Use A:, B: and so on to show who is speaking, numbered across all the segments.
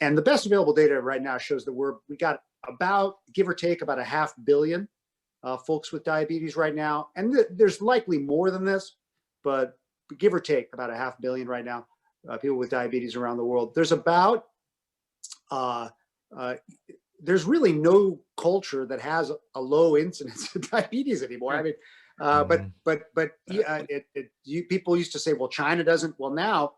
A: And the best available data right now shows that we got about, give or take, about 500 million folks with diabetes right now. And there's likely more than this, but give or take about 500 million right now, people with diabetes around the world. There's about, there's really no culture that has a low incidence of diabetes anymore. I mean, people used to say, well, China doesn't. Well, now,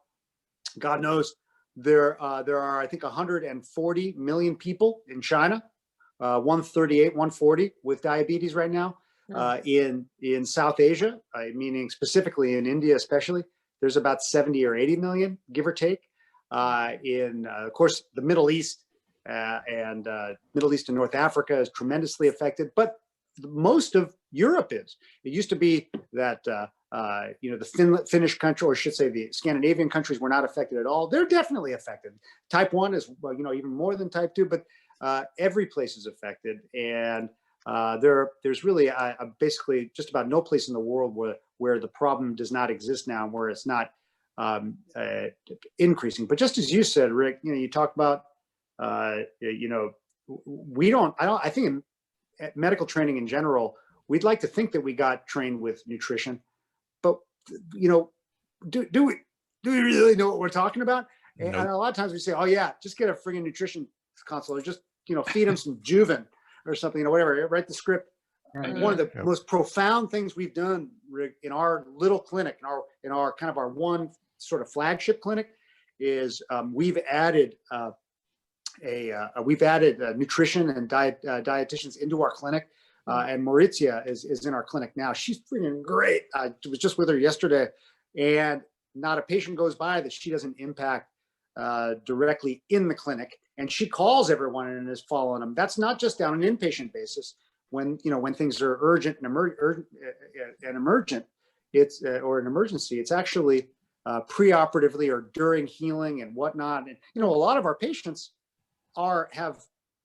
A: God knows, there are, I think, 140 million people in China, 138, 140 with diabetes right now. In South Asia, meaning specifically in India, especially, there's about 70 or 80 million, give or take. Of course, the Middle East and North Africa is tremendously affected, but most of Europe is. It used to be that the Finnish country, or I should say the Scandinavian countries, were not affected at all. They're definitely affected. Type 1 is, even more than type 2, but every place is affected. And there's really basically just about no place in the world where the problem does not exist now, where it's not increasing. But just as you said, Rick, you talked about, I think in medical training in general, we'd like to think that we got trained with nutrition, but do we really know what we're talking about? Nope. And a lot of times we say, oh yeah, just get a friggin' nutrition consult, or just feed them some Juven or something, whatever. Write the script. Right. One of the most profound things we've done, Rick, in our little clinic, in our kind of our one sort of flagship clinic, is we've added nutrition and dietitians into our clinic. And Maurizia is in our clinic now. She's freaking great. I was just with her yesterday, and not a patient goes by that she doesn't impact directly in the clinic. And she calls everyone and is following them. That's not just on an inpatient basis. When things are urgent and emergent, it's or an emergency. It's actually preoperatively or during healing and whatnot. And a lot of our patients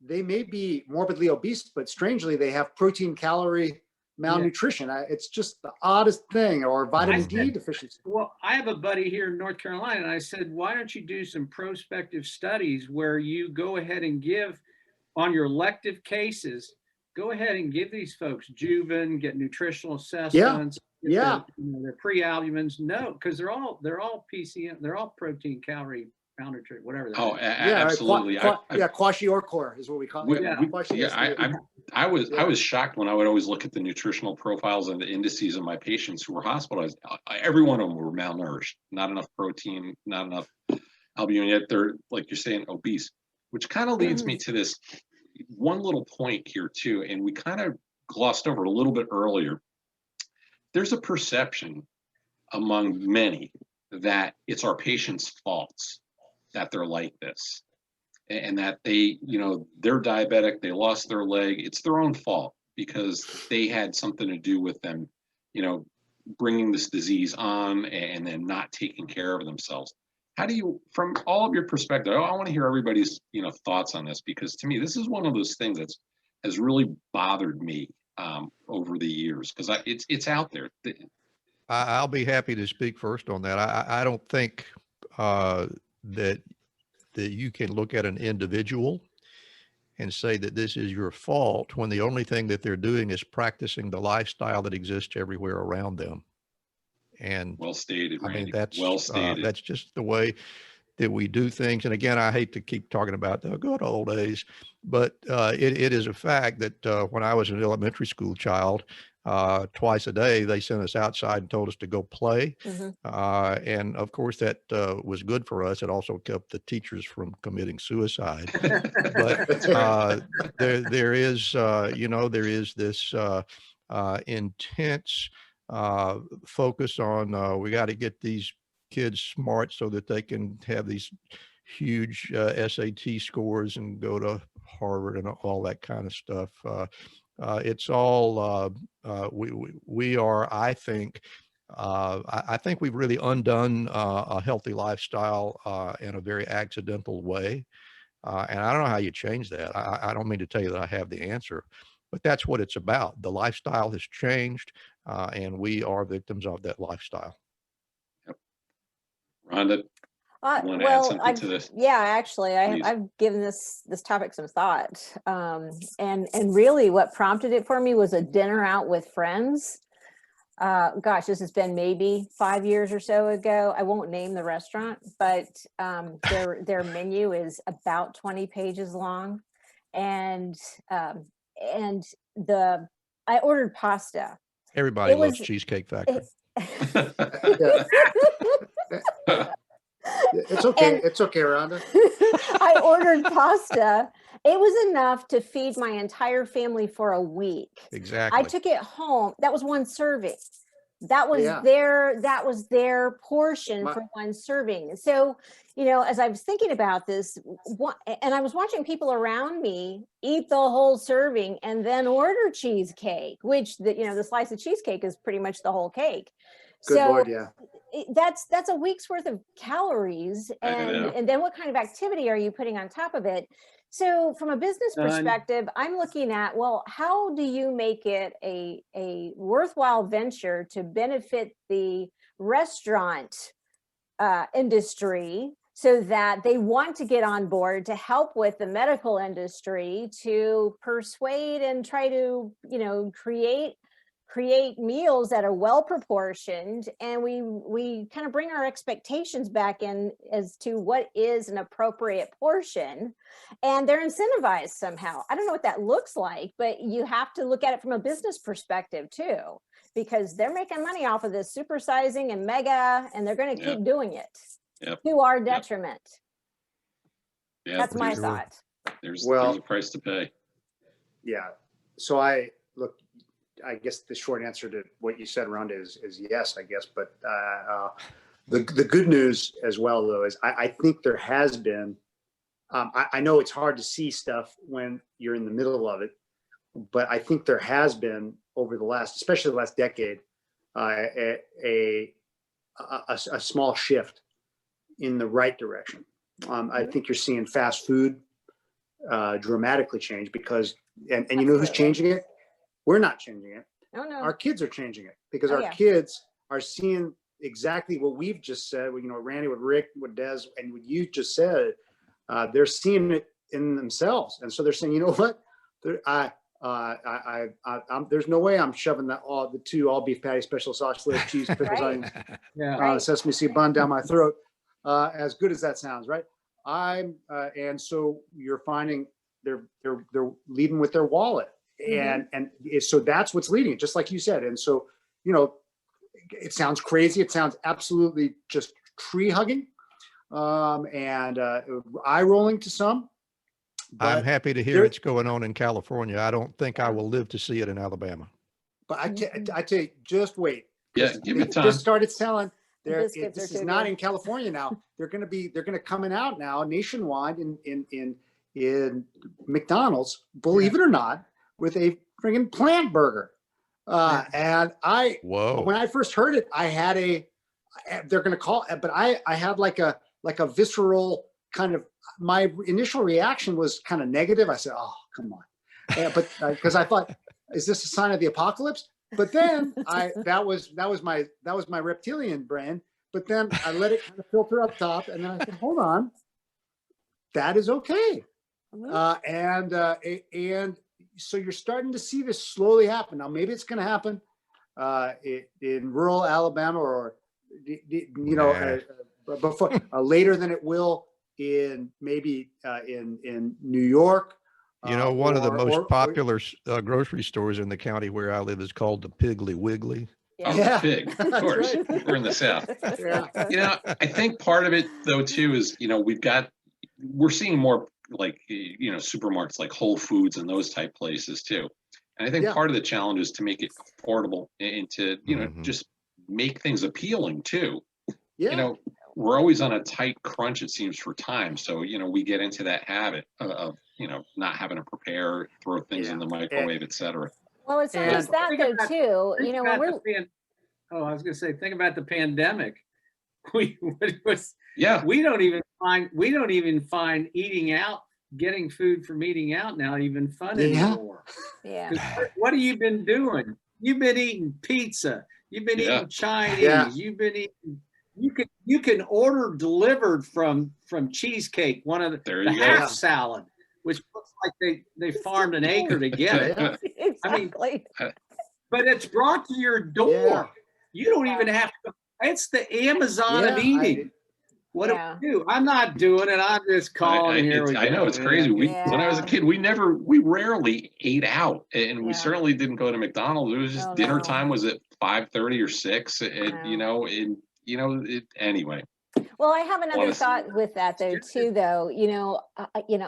A: they may be morbidly obese, but strangely they have protein calorie malnutrition. It's just the oddest thing, or vitamin D deficiency.
B: Well, I have a buddy here in North Carolina, and I said, why don't you do some prospective studies where you go ahead and give on your elective cases, go ahead and give these folks Juven, get nutritional assessments, their pre-albumins. No, because they're all PCM, they're all protein calorie malnutrition, whatever.
A: Absolutely. Kwashiorkor is what we call it.
C: I was shocked when I would always look at the nutritional profiles and the indices of my patients who were hospitalized. Every one of them were malnourished, not enough protein, not enough albumin, yet they're, like you're saying, obese, which kind of leads me to this one little point here too, and we kind of glossed over a little bit earlier. There's a perception among many that it's our patients' faults that they're like this, and that they're diabetic, they lost their leg, it's their own fault because they had something to do with them, bringing this disease on and then not taking care of themselves. How do you, from all of your perspective, I want to hear everybody's, thoughts on this, because to me, this is one of those things that has really bothered me over the years, because it's out there.
D: I'll be happy to speak first on that. I don't think that you can look at an individual and say that this is your fault when the only thing that they're doing is practicing the lifestyle that exists everywhere around them. And
C: well stated, Randy.
D: I mean, that's
C: well stated.
D: That's just the way that we do things. And again, I hate to keep talking about the good old days, but it is a fact that when I was an elementary school child, twice a day, they sent us outside and told us to go play. And of course that was good for us. It also kept the teachers from committing suicide. But there is this intense focus on, we got to get these kids smart so that they can have these huge SAT scores and go to Harvard and all that kind of stuff. It's all, we are, I think we've really undone a healthy lifestyle in a very accidental way. And I don't know how you change that. I don't mean to tell you that I have the answer, but that's what it's about. The lifestyle has changed, and we are victims of that lifestyle.
C: Rhonda? Want to add something to this?
E: Yeah, actually,
C: Please.
E: I've given this topic some thought, and really, what prompted it for me was a dinner out with friends. Gosh, this has been maybe 5 years or so ago. I won't name the restaurant, but their menu is about 20 pages long, and I ordered pasta.
D: Everybody
E: It
D: loves
E: was-
D: Cheesecake Factory.
A: It's okay.
E: And-
A: It's okay, Rhonda.
E: I ordered pasta. It was enough to feed my entire family for a week.
D: Exactly.
E: I took it home. That was one serving. That was
A: Yeah.
E: their portion
A: My-
E: for one serving. So, as I was thinking about this, and I was watching people around me eat the whole serving and then order cheesecake, which the slice of cheesecake is pretty much the whole cake.
A: Good
E: So
A: Lord, yeah.
E: that's a week's worth of calories,
C: I know.
E: and then what kind of activity are you putting on top of it? So from a business
B: None.
E: perspective, I'm looking at, well, how do you make it a worthwhile venture to benefit the restaurant industry, so that they want to get on board to help with the medical industry, to persuade and try to create meals that are well proportioned, and we kind of bring our expectations back in as to what is an appropriate portion, and they're incentivized somehow. I don't know what that looks like, but you have to look at it from a business perspective too, because they're making money off of this supersizing and mega, and they're going to keep doing it to our detriment.
C: Yeah,
E: That's my
D: sure.
E: thought.
C: there's
A: Well-
C: a price to pay.
A: Yeah. So I guess the short answer to what you said, Rhonda, is yes, I guess. But the good news as well, though, is I think there has been, I know it's hard to see stuff when you're in the middle of it, but I think there has been over especially the last decade, a small shift in the right direction. I think you're seeing fast food dramatically change because, and you know who's
E: Absolutely.
A: changing it? We're not changing it.
E: Oh no.
A: Our kids are changing it because
E: Oh,
A: our
E: yeah.
A: kids are seeing exactly what we've just said. Randy, what Rick, what Des, and what you just said. They're seeing it in themselves, and so they're saying, you know what? There's no way I'm shoving the two all beef patty, special sauce, little cheese, pickles,
E: Right.
A: onions,
B: Yeah.
E: Right.
A: sesame seed bun down my throat. As good as that sounds, right? And so you're finding they're leading with their wallet. And so that's what's leading it, just like you said. And so, it sounds crazy. It sounds absolutely just tree hugging and eye rolling to some.
D: I'm
A: But,
D: happy to hear
A: there-
D: it's going on in California. I don't think I will live to see it in Alabama.
A: but I tell you, just wait.
C: Yeah, give it time.
A: Just started selling.
E: Biscuits
A: This
E: are
A: is
E: too
A: not
E: good.
A: in California now. They're going to coming out now nationwide in McDonald's, believe it or not, with a friggin' plant burger. And
D: Whoa.
A: when I first heard it, I had they're going to call, but I had like a visceral kind of, my initial reaction was kind of negative. I said, oh, come on. But because I thought, is this a sign of the apocalypse? But then that was my reptilian brain. But then I let it kind of filter up top, and then I said, hold on, that is okay. And so you're starting to see this slowly happen. Now, maybe it's going to happen in rural Alabama, or before later than it will in maybe in New York.
D: One of the most
A: or-
D: popular grocery stores in the county where I live is called the Piggly Wiggly.
C: Oh,
A: Yeah.
C: big, of
A: That's
C: course.
A: right.
C: We're in the South.
A: Yeah.
C: I think part of it though too is, we're seeing more like, supermarkets like Whole Foods and those type places too. And I think
A: Yeah.
C: part of the challenge is to make it affordable and to,
D: Mhm.
C: just make things appealing too.
A: Yeah.
C: We're always on a tight crunch, it seems, for time. So, we get into that habit of, not having to prepare, throw things in the microwave, et cetera.
E: Well, it's not
A: And-
E: just that
B: Think
E: though
B: about-
E: too.
B: Think
E: When
B: about
E: we're
B: the I was going to say, think about the pandemic. We
C: Yeah.
B: don't even find eating out, getting food from eating out now even fun
A: Yeah.
B: anymore.
E: yeah.
B: What have you been doing? You've been eating pizza. You've been
C: Yeah.
B: eating Chinese.
A: Yeah.
B: You've been eating you can order delivered from Cheesecake, one of
C: There
B: the
C: you go.
B: half salad, which looks like they farmed an acre to get it.
E: Exactly.
B: But it's brought to your door.
A: Yeah.
B: You don't even have to. It's the Amazon of eating. What do we do? I'm not doing it. I'm just calling.
C: I know it's crazy. When I was a kid, we rarely ate out, and we certainly didn't go to McDonald's. It was just dinner time was at 5:30 or 6. Anyway.
E: Well, I have another thought with that though, too, though.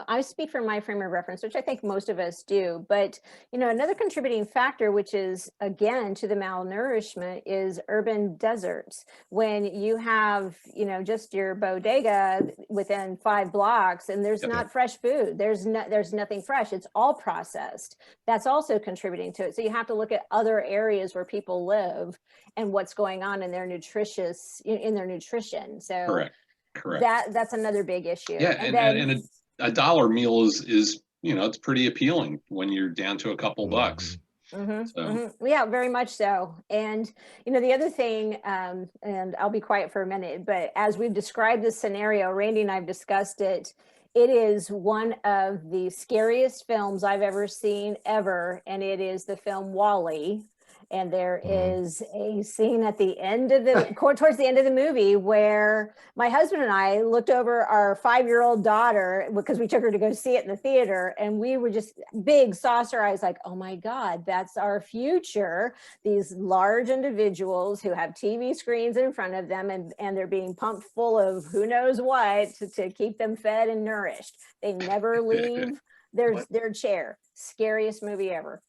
E: I speak from my frame of reference, which I think most of us do. But, another contributing factor, which is, again, to the malnourishment, is urban deserts. When you have, just your bodega within 5 blocks and there's not fresh food, there's nothing fresh. It's all processed. That's also contributing to it. So you have to look at other areas where people live and what's going on in their nutrition. So
C: Correct.
E: That's another big issue.
C: Yeah, and a dollar meal is it's pretty appealing when you're down to a couple bucks.
E: Yeah, very much so. And the other thing, and I'll be quiet for a minute, but as we've described this scenario, Randy and I've discussed it. It is one of the scariest films I've ever seen ever, and it is the film WALL-E. And there is a scene at the end of towards the end of the movie where my husband and I looked over our 5-year-old daughter because we took her to go see it in the theater. And we were just big saucer eyes like, oh my God, that's our future. These large individuals who have TV screens in front of them and they're being pumped full of who knows what to keep them fed and nourished. They never leave their chair. Scariest movie ever.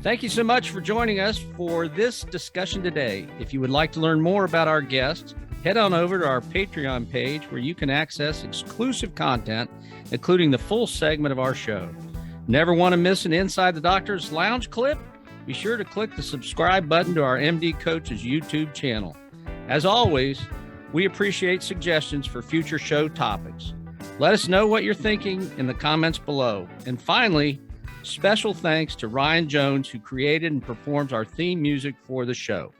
B: Thank you so much for joining us for this discussion today. If you would like to learn more about our guests, head on over to our Patreon page where you can access exclusive content, including the full segment of our show. Never want to miss an Inside the Doctor's Lounge clip? Be sure to click the subscribe button to our MD Coach's YouTube channel. As always, we appreciate suggestions for future show topics. Let us know what you're thinking in the comments below. And finally, special thanks to Ryan Jones, who created and performs our theme music for the show.